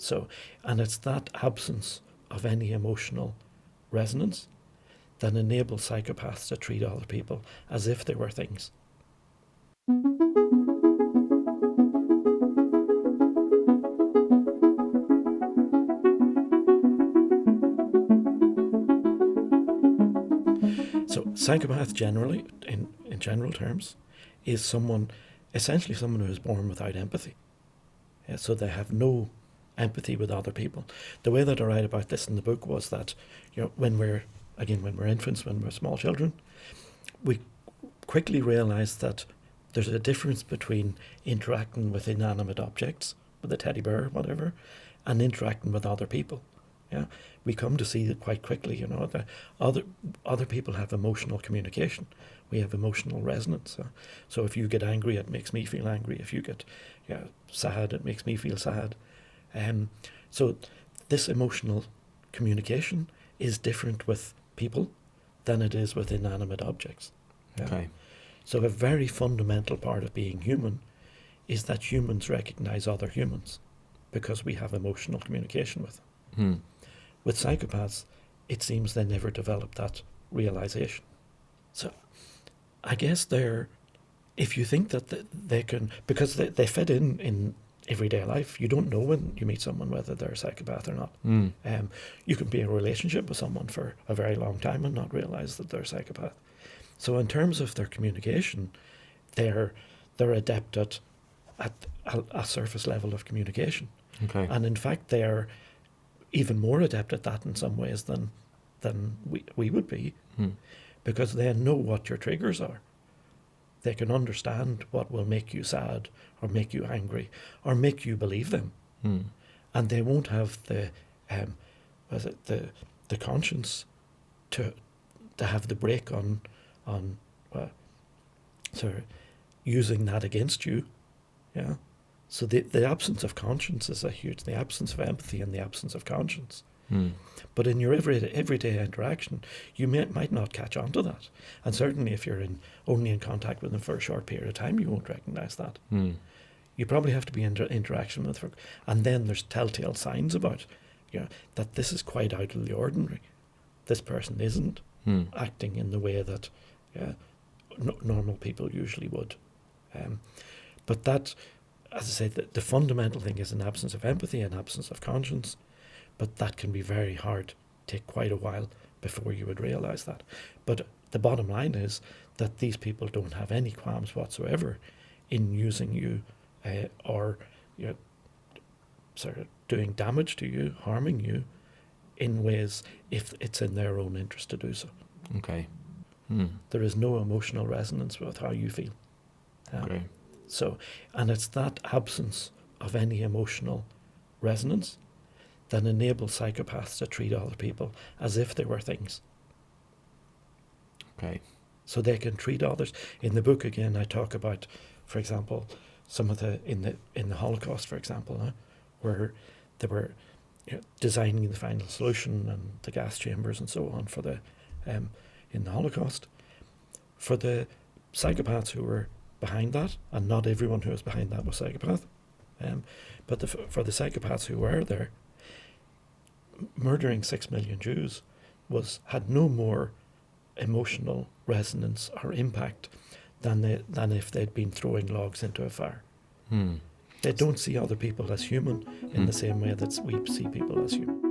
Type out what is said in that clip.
So, and it's that absence of any emotional resonance that enables psychopaths to treat other people as if they were things. So psychopath generally, in general terms, is essentially someone who is born without empathy. Yeah, so they have no empathy with other people. The way that I write about this in the book was that, when we're infants, when we're small children, we quickly realise that there's a difference between interacting with inanimate objects, with a teddy bear or whatever, and interacting with other people. Yeah, we come to see it quite quickly, that other people have emotional communication. We have emotional resonance. So if you get angry, it makes me feel angry. If you get sad, it makes me feel sad. So this emotional communication is different with people than it is with inanimate objects. Yeah? Okay. So a very fundamental part of being human is that humans recognise other humans because we have emotional communication with them. With psychopaths, it seems they never develop that realisation. So I guess if you think that they can, because they fit in everyday life, you don't know when you meet someone whether they're a psychopath or not. You can be in a relationship with someone for a very long time and not realise that they're a psychopath. So in terms of their communication, they're adept at a surface level of communication. Okay. And in fact, they are even more adept at that in some ways than we would be, because they know what your triggers are. They can understand what will make you sad or make you angry or make you believe them. And they won't have the conscience to have the break on using that against you. Yeah. So the absence of conscience is the absence of empathy and the absence of conscience. But in your everyday interaction, you might not catch on to that. And certainly if you're only in contact with them for a short period of time, you won't recognise that. You probably have to be in interaction with them. And then there's telltale signs about that this is quite out of the ordinary. This person isn't acting in the way that normal people usually would. But that, as I say, the fundamental thing is an absence of empathy, an absence of conscience, but that can be very hard, take quite a while before you would realise that. But the bottom line is that these people don't have any qualms whatsoever in using you or sort of doing damage to you, harming you in ways if it's in their own interest to do so. Okay. There is no emotional resonance with how you feel. Okay. So, and it's that absence of any emotional resonance that enables psychopaths to treat other people as if they were things. Okay. So they can treat others. In the book, again, I talk about, for example, some of in the Holocaust, for example, where they were designing the final solution and the gas chambers and so on for the in the Holocaust. For the psychopaths who were behind that, and not everyone who was behind that was psychopath, but for the psychopaths who were there, murdering 6 million Jews had no more emotional resonance or impact than if they'd been throwing logs into a fire. They don't see other people as human in the same way that we see people as human.